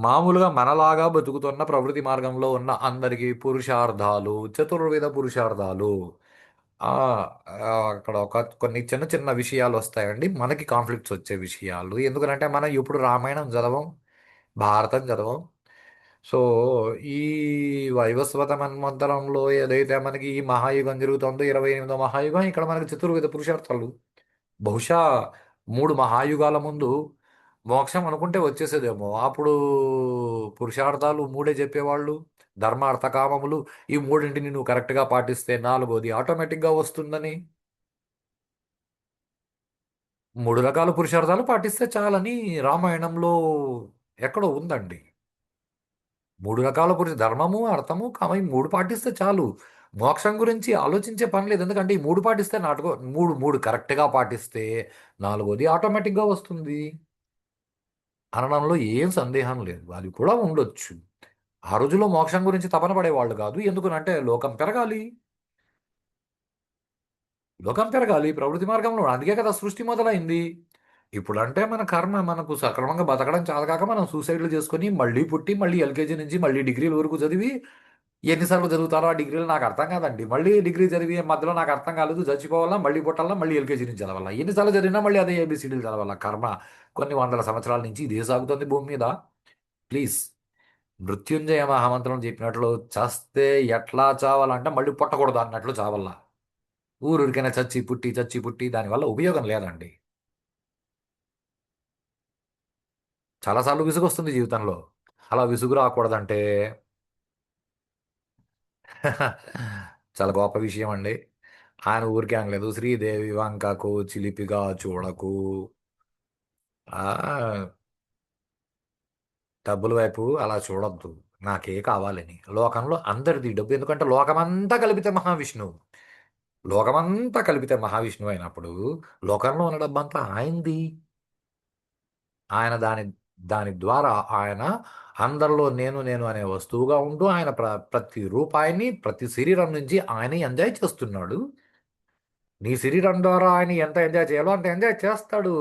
మామూలుగా మనలాగా బతుకుతున్న ప్రవృత్తి మార్గంలో ఉన్న అందరికీ పురుషార్థాలు చతుర్విధ పురుషార్థాలు. ఆ, అక్కడ కొన్ని చిన్న చిన్న విషయాలు వస్తాయండి మనకి కాన్ఫ్లిక్ట్స్ వచ్చే విషయాలు. ఎందుకంటే మనం ఇప్పుడు రామాయణం చదవం, భారతం చదవం. సో ఈ వైవస్వత మన్వంతరంలో ఏదైతే మనకి ఈ మహాయుగం జరుగుతుందో 28వ మహాయుగం, ఇక్కడ మనకి చతుర్విధ పురుషార్థాలు. బహుశా 3 మహాయుగాల ముందు మోక్షం అనుకుంటే వచ్చేసేదేమో. అప్పుడు పురుషార్థాలు మూడే చెప్పేవాళ్ళు. ధర్మ అర్థ కామములు. ఈ మూడింటిని నువ్వు కరెక్ట్గా పాటిస్తే నాలుగోది ఆటోమేటిక్గా వస్తుందని. 3 రకాల పురుషార్థాలు పాటిస్తే చాలని రామాయణంలో ఎక్కడో ఉందండి. 3 రకాల పురుష ధర్మము అర్థము కామ ఈ మూడు పాటిస్తే చాలు. మోక్షం గురించి ఆలోచించే పని లేదు. ఎందుకంటే ఈ మూడు పాటిస్తే నాటుకో మూడు మూడు కరెక్ట్గా పాటిస్తే నాలుగోది ఆటోమేటిక్గా వస్తుంది అనడంలో ఏం సందేహం లేదు. అది కూడా ఉండొచ్చు. ఆ రోజుల్లో మోక్షం గురించి తపన పడేవాళ్ళు కాదు. ఎందుకనంటే లోకం పెరగాలి. లోకం పెరగాలి ప్రవృత్తి మార్గంలో. అందుకే కదా సృష్టి మొదలైంది. ఇప్పుడంటే మన కర్మ మనకు సక్రమంగా బతకడం చాలకాక మనం సూసైడ్లు చేసుకొని మళ్ళీ పుట్టి మళ్ళీ ఎల్కేజీ నుంచి మళ్ళీ డిగ్రీల వరకు చదివి ఎన్నిసార్లు చదువుతారో ఆ డిగ్రీలు నాకు అర్థం కాదండి. మళ్ళీ డిగ్రీ చదివి మధ్యలో నాకు అర్థం కాలేదు చచ్చిపోవాలా మళ్ళీ పుట్టాలా మళ్ళీ ఎల్కేజీ నుంచి చదవాలా ఎన్నిసార్లు చదివినా మళ్ళీ అదే ఏబిసిడీలు చదవాలా కర్మ కొన్ని వందల సంవత్సరాల నుంచి ఇదే సాగుతుంది భూమి మీద. ప్లీజ్ మృత్యుంజయ మహామంత్రం చెప్పినట్లు చస్తే ఎట్లా చావాలంటే మళ్ళీ పుట్టకూడదు అన్నట్లు చావల్లా. ఊరికైనా చచ్చి పుట్టి దానివల్ల ఉపయోగం లేదండి. చాలాసార్లు విసుగు వస్తుంది జీవితంలో. అలా విసుగు రాకూడదంటే చాలా గొప్ప విషయం అండి. ఆయన ఊరికే అనలేదు శ్రీదేవి వంకకు చిలిపిగా చూడకు. ఆ డబ్బుల వైపు అలా చూడొద్దు. నాకే కావాలని లోకంలో అందరిది డబ్బు ఎందుకంటే లోకమంతా కలిపితే మహావిష్ణువు. లోకమంతా కలిపితే మహావిష్ణువు అయినప్పుడు లోకంలో ఉన్న డబ్బంతా ఆయనది. ఆయన దాని ద్వారా ఆయన అందరిలో నేను అనే వస్తువుగా ఉంటూ ఆయన ప్రతి రూపాయిని ప్రతి శరీరం నుంచి ఆయన ఎంజాయ్ చేస్తున్నాడు. నీ శరీరం ద్వారా ఆయన ఎంత ఎంజాయ్ చేయాలో అంత ఎంజాయ్ చేస్తాడు.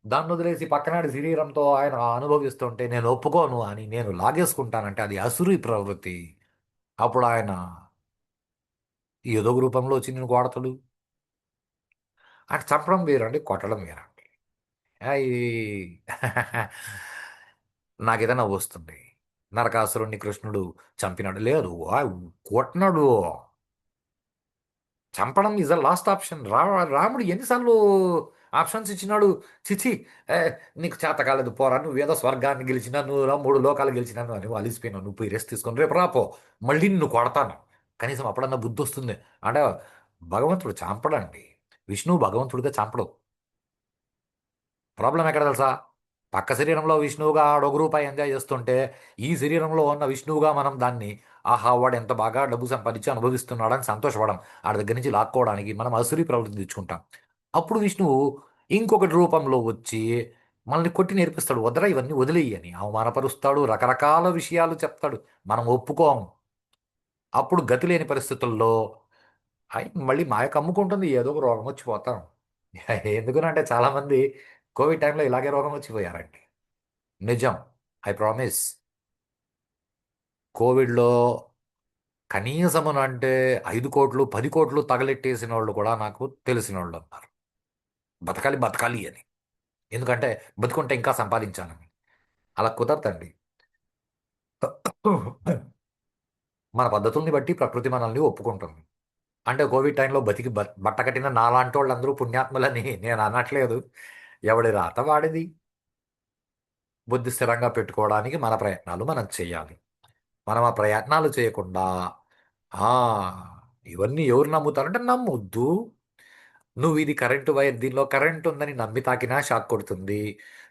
దాన్ని వదిలేసి పక్కనాడి శరీరంతో ఆయన అనుభవిస్తుంటే నేను ఒప్పుకోను అని నేను లాగేసుకుంటానంటే అది అసురీ ప్రవృత్తి. అప్పుడు ఆయన ఏదో ఒక రూపంలో వచ్చి నేను కొడతాడు. అంటే చంపడం వేరండి కొట్టడం వేరండి. ఈ నాకేదైనా వస్తుంది. నరకాసురుణ్ణి కృష్ణుడు చంపినాడు లేదు కొట్టినాడు. చంపడం ఇస్ ద లాస్ట్ ఆప్షన్. రాముడు ఎన్నిసార్లు ఆప్షన్స్ ఇచ్చినాడు. చిచి ఏ, నీకు చేత కాలేదు పోరా నువ్వేదో స్వర్గాన్ని గెలిచినా నువ్వు మూడు లోకాలు గెలిచినాను అని నువ్వు అలిసిపోయినావు నువ్వు పోయి రెస్ట్ తీసుకొని రేపు రాపో మళ్ళీ నిన్ను కొడతాను. కనీసం అప్పుడన్నా బుద్ధి వస్తుంది. అంటే భగవంతుడు చంపడండి. విష్ణువు భగవంతుడిగా చంపడు. ప్రాబ్లం ఎక్కడ తెలుసా? పక్క శరీరంలో విష్ణువుగా ఆడొక రూపాయి ఎంజాయ్ చేస్తుంటే ఈ శరీరంలో ఉన్న విష్ణువుగా మనం దాన్ని ఆహా వాడు ఎంత బాగా డబ్బు సంపాదించి అనుభవిస్తున్నాడని సంతోషపడం ఆడి దగ్గర నుంచి లాక్కోవడానికి మనం అసురీ ప్రవృత్తి తెచ్చుకుంటాం. అప్పుడు విష్ణువు ఇంకొకటి రూపంలో వచ్చి మనల్ని కొట్టి నేర్పిస్తాడు వదరా ఇవన్నీ వదిలేయని అవమానపరుస్తాడు రకరకాల విషయాలు చెప్తాడు. మనం ఒప్పుకోం. అప్పుడు గతి లేని పరిస్థితుల్లో మళ్ళీ మాయ కమ్ముకుంటుంది ఏదో ఒక రోగం వచ్చిపోతాం. ఎందుకనంటే చాలామంది కోవిడ్ టైంలో ఇలాగే రోగం వచ్చిపోయారండి. నిజం. I promise. కోవిడ్‌లో కనీసమునంటే 5,00,00,000, 10,00,00,000 తగలెట్టేసిన వాళ్ళు కూడా నాకు తెలిసినోళ్ళున్నారు. బతకాలి, బతకాలి అని. ఎందుకంటే బతికుంటే ఇంకా సంపాదించాలని. అలా కుదరదండి. మన పద్ధతుల్ని బట్టి ప్రకృతి మనల్ని ఒప్పుకుంటుంది. అంటే కోవిడ్ టైంలో బతికి బట్టకట్టిన నాలాంటోళ్ళందరూ పుణ్యాత్ములని నేను అనట్లేదు. ఎవడి రాత వాడిది. బుద్ధి స్థిరంగా పెట్టుకోవడానికి మన ప్రయత్నాలు మనం చేయాలి. మనం ఆ ప్రయత్నాలు చేయకుండా ఆ ఇవన్నీ ఎవరు నమ్ముతారంటే నమ్మొద్దు. నువ్వు ఇది కరెంటు వైర్ దీనిలో కరెంట్ ఉందని నమ్మి తాకినా షాక్ కొడుతుంది.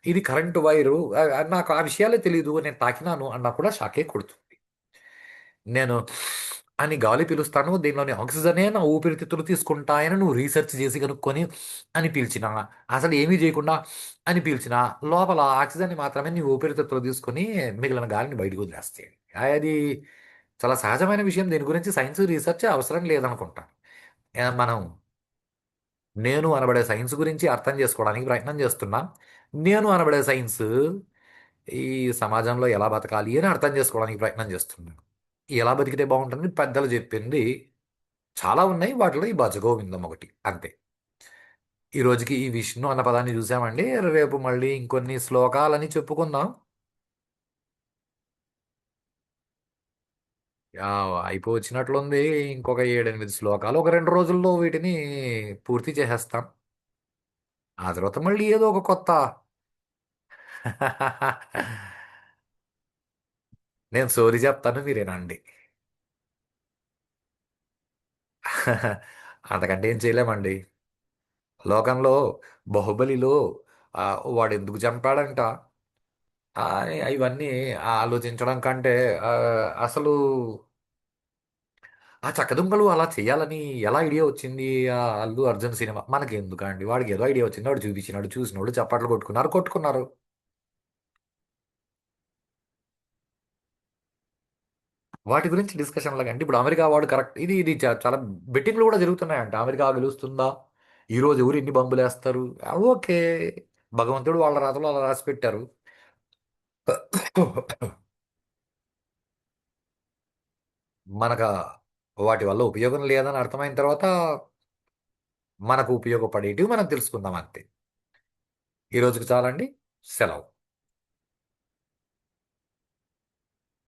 ఇది కరెంటు వైరు నాకు ఆ విషయాలే తెలీదు నేను తాకినాను అన్నా కూడా షాకే కొడుతుంది. నేను అని గాలి పీలుస్తాను దీనిలోని ఆక్సిజనే నా ఊపిరితిత్తులు తీసుకుంటాయని నువ్వు రీసెర్చ్ చేసి కనుక్కొని అని పీల్చిన అసలు ఏమీ చేయకుండా అని పీల్చిన లోపల ఆక్సిజన్ని మాత్రమే నీ ఊపిరితిత్తులు తీసుకొని మిగిలిన గాలిని బయటకు వదిలేస్తాయి. అది చాలా సహజమైన విషయం. దీని గురించి సైన్స్ రీసెర్చ్ అవసరం లేదనుకుంటా. మనం నేను అనబడే సైన్స్ గురించి అర్థం చేసుకోవడానికి ప్రయత్నం చేస్తున్నా. నేను అనబడే సైన్స్ ఈ సమాజంలో ఎలా బతకాలి అని అర్థం చేసుకోవడానికి ప్రయత్నం చేస్తున్నాను. ఎలా బతికితే బాగుంటుంది పెద్దలు చెప్పింది చాలా ఉన్నాయి. వాటిలో ఈ భజగోవిందం ఒకటి అంతే. ఈ రోజుకి ఈ విష్ణు అన్న పదాన్ని చూసామండి. రేపు మళ్ళీ ఇంకొన్ని శ్లోకాలని చెప్పుకుందాం. ఆ, అయిపోవచ్చినట్లుంది. ఇంకొక 7, 8 శ్లోకాలు ఒక 2 రోజుల్లో వీటిని పూర్తి చేసేస్తాం. ఆ తర్వాత మళ్ళీ ఏదో ఒక కొత్త నేను సోది చెప్తాను మీరేనండి. అంతకంటే ఏం చేయలేమండి. లోకంలో బాహుబలిలో ఆ, వాడు ఎందుకు చంపాడంట ఇవన్నీ ఆలోచించడం కంటే ఆ, అసలు ఆ చక్కదొంగలు అలా చేయాలని ఎలా ఐడియా వచ్చింది? ఆ అల్లు అర్జున్ సినిమా మనకి ఎందుకండి? వాడికి ఏదో ఐడియా వచ్చింది, వాడు చూపించినాడు, చూసినోడు చప్పట్లు కొట్టుకున్నారు, కొట్టుకున్నారు. వాటి గురించి డిస్కషన్ లాగా అంటే ఇప్పుడు అమెరికా వాడు కరెక్ట్, ఇది చాలా బెట్టింగ్లు కూడా జరుగుతున్నాయంట. అమెరికా గెలుస్తుందా, ఈ రోజు ఎవరు ఎన్ని బంబులు వేస్తారు. ఓకే, భగవంతుడు వాళ్ళ రాతలో అలా రాసి పెట్టారు. మనకు వాటి వల్ల ఉపయోగం లేదని అర్థమైన తర్వాత మనకు ఉపయోగపడేటివి మనం తెలుసుకుందాం అంతే. ఈ రోజుకి చాలండి. సెలవు.